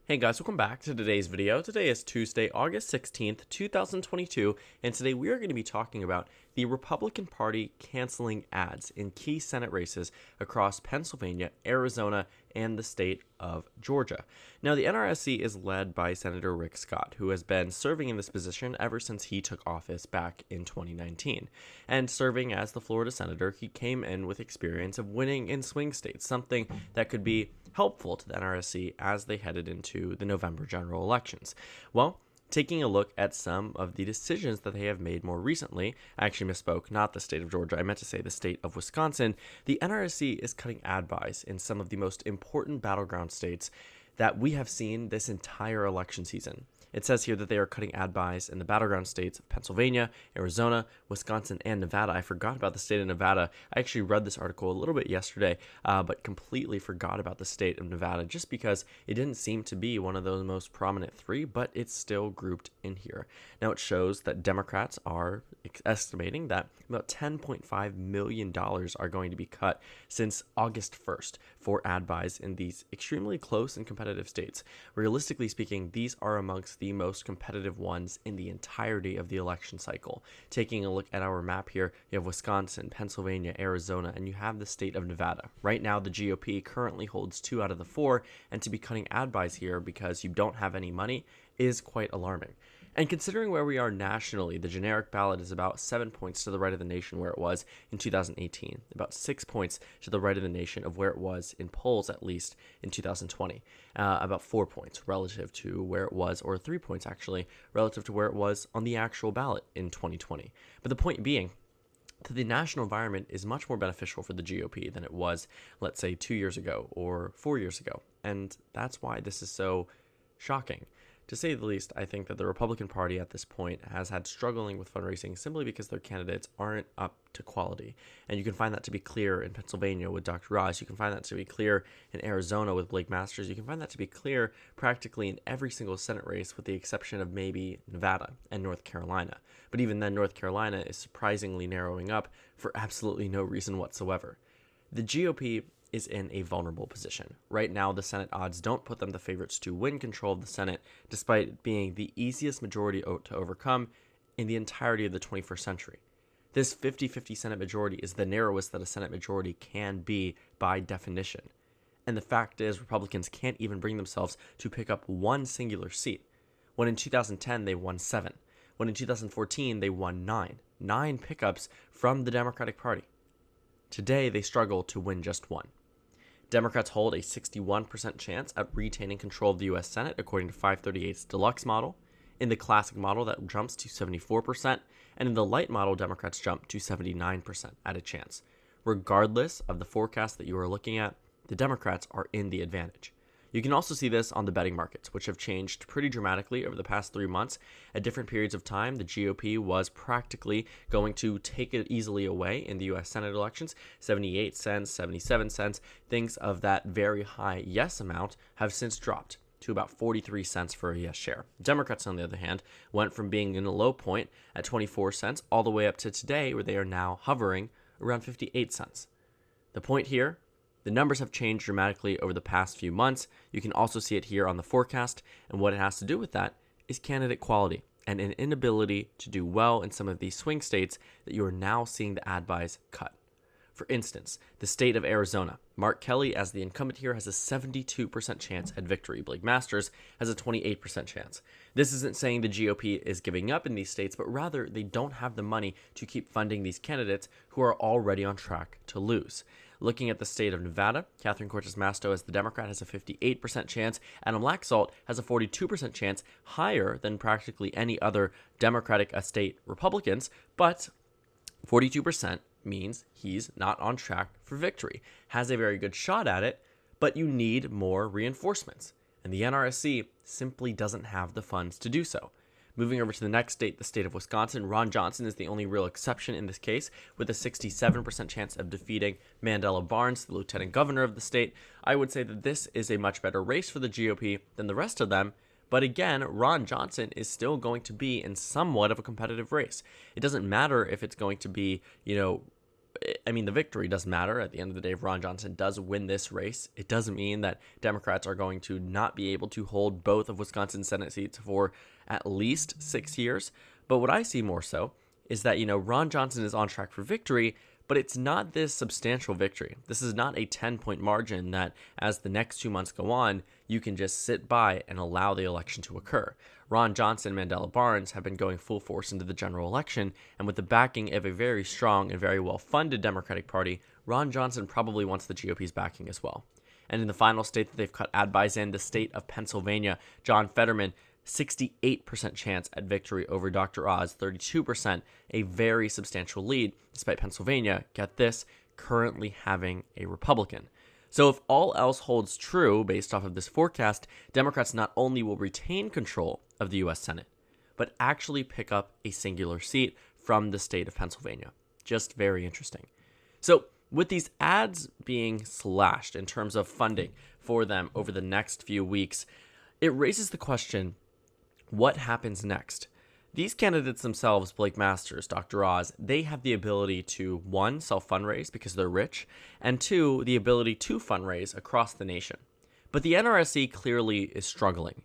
Hey guys, welcome back to today's video. Today is Tuesday, August 16th, 2022, and today we are going to be talking about the Republican Party canceling ads in key Senate races across Pennsylvania, Arizona, and the state of Georgia. Now, the NRSC is led by Senator Rick Scott, who has been serving in this position ever since he took office back in 2019. And serving as the Florida senator, he came in with experience of winning in swing states, something that could be helpful to the NRSC as they headed into the November general elections. Well, taking a look at some of the decisions that they have made more recently, I actually misspoke, not the state of Georgia, I meant to say the state of Wisconsin, the NRSC is cutting ad buys in some of the most important battleground states that we have seen this entire election season. It says here that they are cutting ad buys in the battleground states of Pennsylvania, Arizona, Wisconsin, and Nevada. I forgot about the state of Nevada. I actually read this article a little bit yesterday, but completely forgot about the state of Nevada just because it didn't seem to be one of those most prominent three, but it's still grouped in here. Now, it shows that Democrats are estimating that about $10.5 million are going to be cut since August 1st for ad buys in these extremely close and competitive states. Realistically speaking, these are amongst the most competitive ones in the entirety of the election cycle. Taking a look at our map here, you have Wisconsin, Pennsylvania, Arizona, and you have the state of Nevada. Right now, the GOP currently holds 2 out of the 4, and to be cutting ad buys here because you don't have any money is quite alarming. And considering where we are nationally, the generic ballot is about 7 points to the right of the nation where it was in 2018, about 6 points to the right of the nation of where it was in polls, at least in 2020, about 4 points relative to where it was, or 3 points actually, relative to where it was on the actual ballot in 2020. But the point being that the national environment is much more beneficial for the GOP than it was, let's say, 2 years ago or 4 years ago. And that's why this is so shocking. To say the least, I think that the Republican Party at this point has had struggling with fundraising simply because their candidates aren't up to quality. And you can find that to be clear in Pennsylvania with Dr. Ross. You can find that to be clear in Arizona with Blake Masters. You can find that to be clear practically in every single Senate race with the exception of maybe Nevada and North Carolina. But even then, North Carolina is surprisingly narrowing up for absolutely no reason whatsoever. The GOP is in a vulnerable position. Right now, the Senate odds don't put them the favorites to win control of the Senate, despite it being the easiest majority to overcome in the entirety of the 21st century. This 50-50 Senate majority is the narrowest that a Senate majority can be by definition. And the fact is, Republicans can't even bring themselves to pick up one singular seat. When in 2010, they won 7. When in 2014, they won 9. 9 pickups from the Democratic Party. Today, they struggle to win just 1. Democrats hold a 61% chance at retaining control of the U.S. Senate, according to FiveThirtyEight's deluxe model. In the classic model, that jumps to 74%, and in the light model, Democrats jump to 79% at a chance. Regardless of the forecast that you are looking at, the Democrats are in the advantage. You can also see this on the betting markets, which have changed pretty dramatically over the past 3 months. At different periods of time, the GOP was practically going to take it easily away in the U.S. Senate elections. 78 cents, 77 cents, things of that very high yes amount have since dropped to about 43 cents for a yes share. Democrats, on the other hand, went from being in a low point at 24 cents all the way up to today, where they are now hovering around 58 cents. The point here, the numbers have changed dramatically over the past few months. You can also see it here on the forecast, and what it has to do with that is candidate quality and an inability to do well in some of these swing states that you are now seeing the ad buys cut. For instance, the state of Arizona. Mark Kelly, as the incumbent here, has a 72% chance at victory. Blake Masters has a 28% chance. This isn't saying the GOP is giving up in these states, but rather they don't have the money to keep funding these candidates who are already on track to lose. Looking at the state of Nevada, Catherine Cortez Masto as the Democrat has a 58% chance. Adam Laxalt has a 42% chance, higher than practically any other Democratic state Republicans, but 42% means he's not on track for victory. Has a very good shot at it, but you need more reinforcements. And the NRSC simply doesn't have the funds to do so. Moving over to the next state, the state of Wisconsin, Ron Johnson is the only real exception in this case, with a 67% chance of defeating Mandela Barnes, the lieutenant governor of the state. I would say that this is a much better race for the GOP than the rest of them, but again, Ron Johnson is still going to be in somewhat of a competitive race. It doesn't matter if it's going to be, I mean, the victory doesn't matter. At the end of the day, if Ron Johnson does win this race, it doesn't mean that Democrats are going to not be able to hold both of Wisconsin's Senate seats for at least 6 years. But what I see more so is that, Ron Johnson is on track for victory, but it's not this substantial victory. This is not a 10-point margin that, as the next 2 months go on, you can just sit by and allow the election to occur. Ron Johnson and Mandela Barnes have been going full force into the general election, and with the backing of a very strong and very well-funded Democratic Party, Ron Johnson probably wants the GOP's backing as well. And in the final state that they've cut ad buys in, the state of Pennsylvania, John Fetterman, 68% chance at victory over Dr. Oz, 32%, a very substantial lead, despite Pennsylvania, get this, currently having a Republican. So if all else holds true based off of this forecast, Democrats not only will retain control of the U.S. Senate, but actually pick up a singular seat from the state of Pennsylvania. Just very interesting. So with these ads being slashed in terms of funding for them over the next few weeks, it raises the question, what happens next? These candidates themselves, Blake Masters, Dr. Oz, they have the ability to, 1, self-fundraise because they're rich, and 2, the ability to fundraise across the nation. But the NRSC clearly is struggling.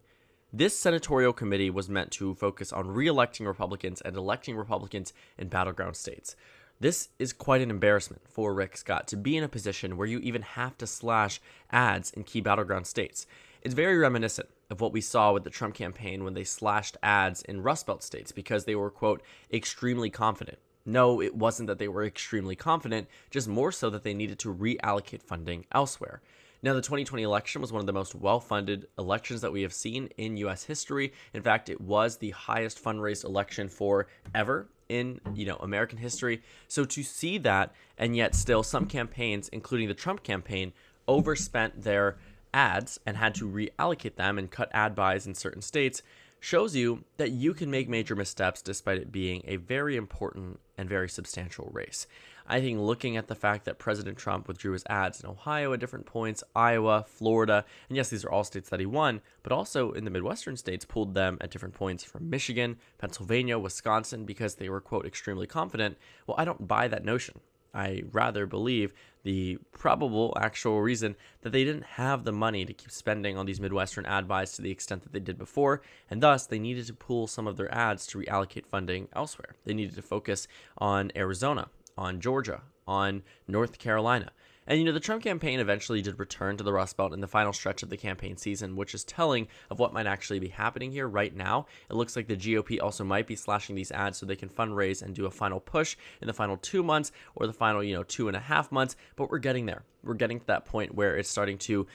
This senatorial committee was meant to focus on re-electing Republicans and electing Republicans in battleground states. This is quite an embarrassment for Rick Scott to be in a position where you even have to slash ads in key battleground states. It's very reminiscent of what we saw with the Trump campaign when they slashed ads in Rust Belt states because they were, quote, extremely confident. No, it wasn't that they were extremely confident, just more so that they needed to reallocate funding elsewhere. Now, the 2020 election was one of the most well-funded elections that we have seen in U.S. history. In fact, it was the highest fundraised election for ever in, American history. So to see that, and yet still some campaigns, including the Trump campaign, overspent their ads and had to reallocate them and cut ad buys in certain states, shows you that you can make major missteps despite it being a very important and very substantial race. I think looking at the fact that President Trump withdrew his ads in Ohio at different points, Iowa, Florida, and yes, these are all states that he won, but also in the Midwestern states pulled them at different points from Michigan, Pennsylvania, Wisconsin, because they were, quote, extremely confident. Well, I don't buy that notion. I rather believe the probable actual reason that they didn't have the money to keep spending on these Midwestern ad buys to the extent that they did before, and thus they needed to pull some of their ads to reallocate funding elsewhere. They needed to focus on Arizona, on Georgia, on North Carolina. And, the Trump campaign eventually did return to the Rust Belt in the final stretch of the campaign season, which is telling of what might actually be happening here right now. It looks like the GOP also might be slashing these ads so they can fundraise and do a final push in the final 2 months or the final, 2.5 months. But we're getting there. We're getting to that point where it's starting to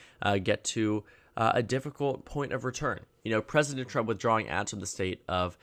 get to a difficult point of return. President Trump withdrawing ads from the state of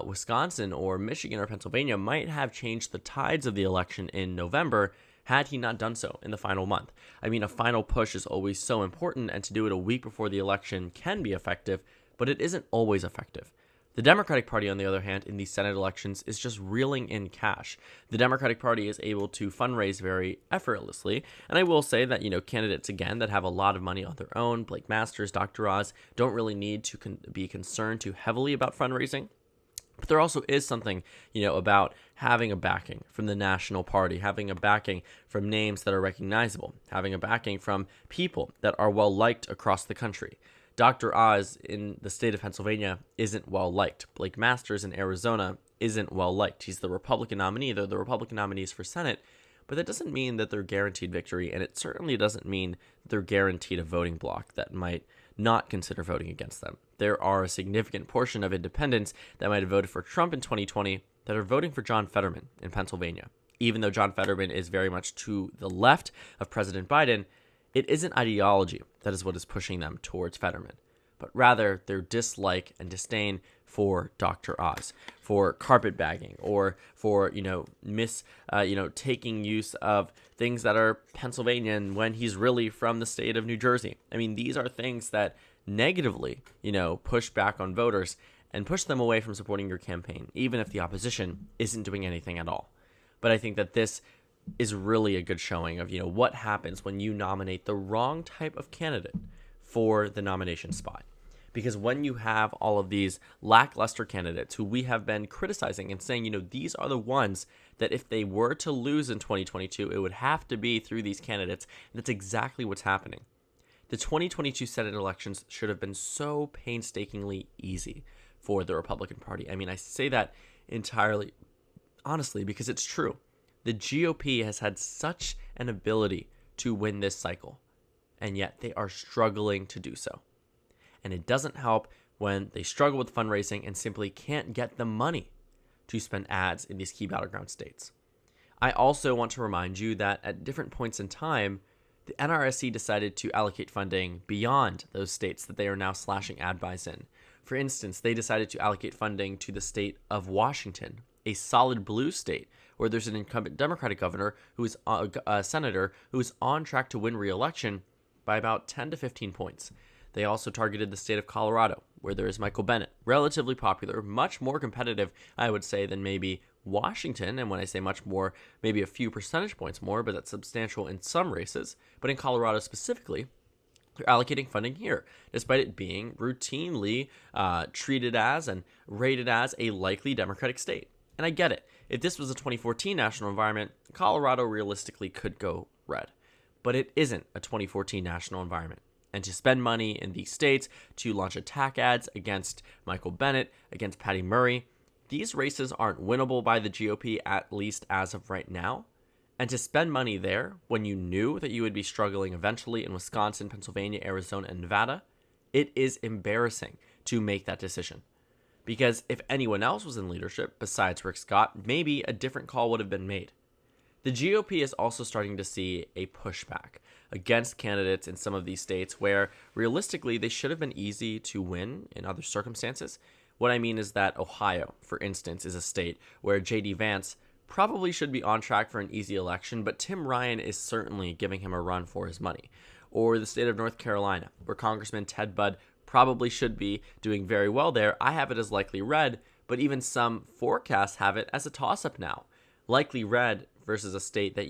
Wisconsin or Michigan or Pennsylvania might have changed the tides of the election in November had he not done so in the final month. I mean, a final push is always so important, and to do it a week before the election can be effective, but it isn't always effective. The Democratic Party, on the other hand, in these Senate elections is just reeling in cash. The Democratic Party is able to fundraise very effortlessly, and I will say that, candidates, again, that have a lot of money on their own, Blake Masters, Dr. Oz, don't really need to be concerned too heavily about fundraising. But there also is something, about having a backing from the national party, having a backing from names that are recognizable, having a backing from people that are well-liked across the country. Dr. Oz in the state of Pennsylvania isn't well-liked. Blake Masters in Arizona isn't well-liked. He's the Republican nominee. They're the Republican nominees for Senate, but that doesn't mean that they're guaranteed victory, and it certainly doesn't mean they're guaranteed a voting bloc that might not consider voting against them. There are a significant portion of independents that might have voted for Trump in 2020 that are voting for John Fetterman in Pennsylvania. Even though John Fetterman is very much to the left of President Biden, it isn't ideology that is what is pushing them towards Fetterman, but rather their dislike and disdain for Dr. Oz, for carpetbagging, or for, taking use of things that are Pennsylvanian when he's really from the state of New Jersey. I mean, these are things that negatively, push back on voters and push them away from supporting your campaign, even if the opposition isn't doing anything at all. But I think that this is really a good showing of, what happens when you nominate the wrong type of candidate for the nomination spot. Because when you have all of these lackluster candidates who we have been criticizing and saying, these are the ones that if they were to lose in 2022, it would have to be through these candidates. And that's exactly what's happening. The 2022 Senate elections should have been so painstakingly easy for the Republican Party. I mean, I say that entirely honestly because it's true. The GOP has had such an ability to win this cycle, and yet they are struggling to do so. And it doesn't help when they struggle with fundraising and simply can't get the money to spend ads in these key battleground states. I also want to remind you that at different points in time, the NRSC decided to allocate funding beyond those states that they are now slashing ad buys in. For instance, they decided to allocate funding to the state of Washington, a solid blue state where there's an incumbent Democratic governor who is a senator who is on track to win re-election by about 10 to 15 points. They also targeted the state of Colorado, where there is Michael Bennet, relatively popular, much more competitive, I would say, than maybe Washington. And when I say much more, maybe a few percentage points more, but that's substantial in some races. But in Colorado specifically, they're allocating funding here, despite it being routinely treated as and rated as a likely Democratic state. And I get it. If this was a 2014 national environment, Colorado realistically could go red. But it isn't a 2014 national environment. And to spend money in these states to launch attack ads against Michael Bennet, against Patty Murray, these races aren't winnable by the GOP, at least as of right now. And to spend money there when you knew that you would be struggling eventually in Wisconsin, Pennsylvania, Arizona, and Nevada, it is embarrassing to make that decision. Because if anyone else was in leadership besides Rick Scott, maybe a different call would have been made. The GOP is also starting to see a pushback against candidates in some of these states where realistically they should have been easy to win in other circumstances. What I mean is that Ohio, for instance, is a state where J.D. Vance probably should be on track for an easy election, but Tim Ryan is certainly giving him a run for his money. Or the state of North Carolina, where Congressman Ted Budd probably should be doing very well there. I have it as likely red, but even some forecasts have it as a toss-up now. Likely red versus a state that,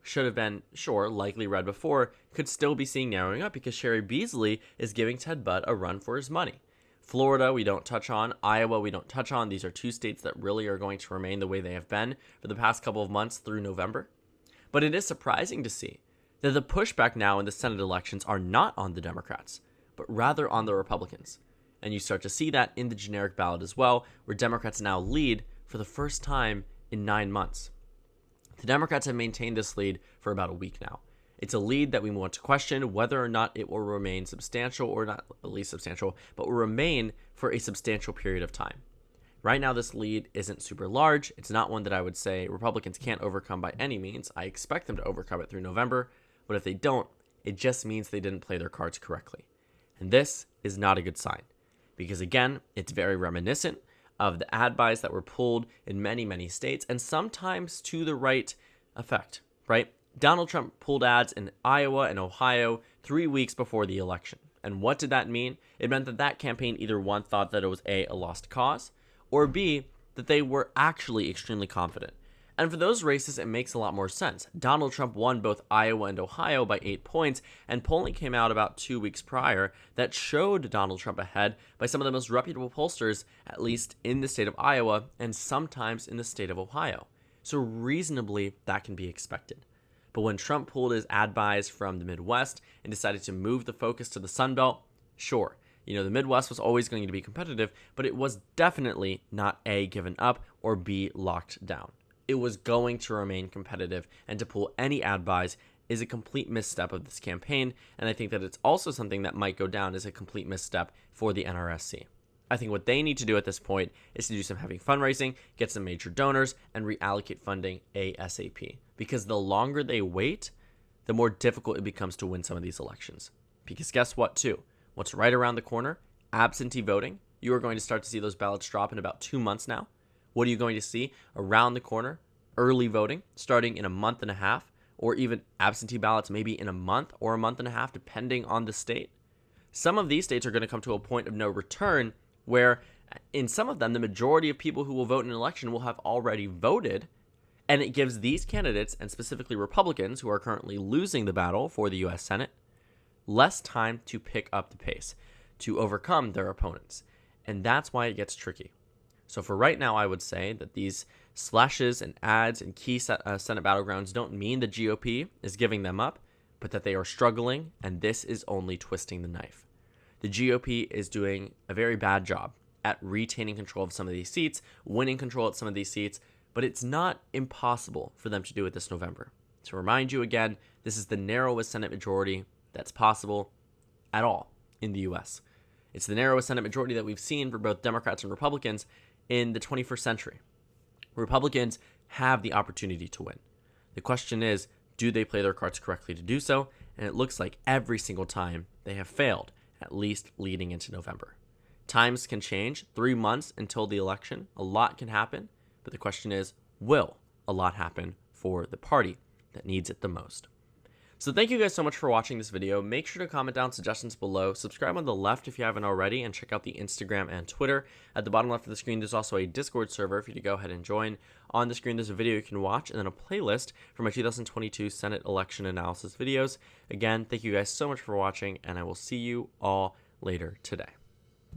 should have been, sure, likely red before, could still be seeing narrowing up because Sherry Beasley is giving Ted Budd a run for his money. Florida, we don't touch on. Iowa, we don't touch on. These are two states that really are going to remain the way they have been for the past couple of months through November. But it is surprising to see that the pushback now in the Senate elections are not on the Democrats, but rather on the Republicans. And you start to see that in the generic ballot as well, where Democrats now lead for the first time in 9 months. The Democrats have maintained this lead for about a week now. It's a lead that we want to question whether or not it will remain substantial, or not at least substantial, but will remain for a substantial period of time. Right now, this lead isn't super large. It's not one that I would say Republicans can't overcome by any means. I expect them to overcome it through November, but if they don't, it just means they didn't play their cards correctly. And this is not a good sign, because again, it's very reminiscent of the ad buys that were pulled in many, many states, and sometimes to the right effect, right? Donald Trump pulled ads in Iowa and Ohio 3 weeks before the election. And what did that mean? It meant that that campaign either one thought that it was A, a lost cause, or B, that they were actually extremely confident. And for those races, it makes a lot more sense. Donald Trump won both Iowa and Ohio by 8 points, and polling came out about 2 weeks prior that showed Donald Trump ahead by some of the most reputable pollsters, at least in the state of Iowa and sometimes in the state of Ohio. So reasonably, that can be expected. But when Trump pulled his ad buys from the Midwest and decided to move the focus to the Sun Belt, sure, the Midwest was always going to be competitive, but it was definitely not A, given up, or B, locked down. It was going to remain competitive, and to pull any ad buys is a complete misstep of this campaign, and I think that it's also something that might go down as a complete misstep for the NRSC. I think what they need to do at this point is to do some heavy fundraising, get some major donors, and reallocate funding ASAP. Because the longer they wait, the more difficult it becomes to win some of these elections. Because guess what, too? What's right around the corner? Absentee voting. You are going to start to see those ballots drop in about 2 months now. What are you going to see around the corner? Early voting, starting in a month and a half, or even absentee ballots maybe in a month or a month and a half, depending on the state. Some of these states are going to come to a point of no return, where in some of them, the majority of people who will vote in an election will have already voted, and it gives these candidates, and specifically Republicans who are currently losing the battle for the U.S. Senate, less time to pick up the pace, to overcome their opponents. And that's why it gets tricky. So for right now, I would say that these slashes and ads in key Senate battlegrounds don't mean the GOP is giving them up, but that they are struggling, and this is only twisting the knife. The GOP is doing a very bad job at retaining control of some of these seats, winning control at some of these seats, but it's not impossible for them to do it this November. To remind you again, this is the narrowest Senate majority that's possible at all in the U.S. It's the narrowest Senate majority that we've seen for both Democrats and Republicans in the 21st century. Republicans have the opportunity to win. The question is, do they play their cards correctly to do so? And it looks like every single time they have failed, at least leading into November. Times can change. 3 months until the election. A lot can happen. But the question is, will a lot happen for the party that needs it the most? So thank you guys so much for watching this video. Make sure to comment down suggestions below. Subscribe on the left if you haven't already, and check out the Instagram and Twitter. At the bottom left of the screen, there's also a Discord server for you to go ahead and join. On the screen, there's a video you can watch, and then a playlist for my 2022 Senate election analysis videos. Again, thank you guys so much for watching, and I will see you all later today.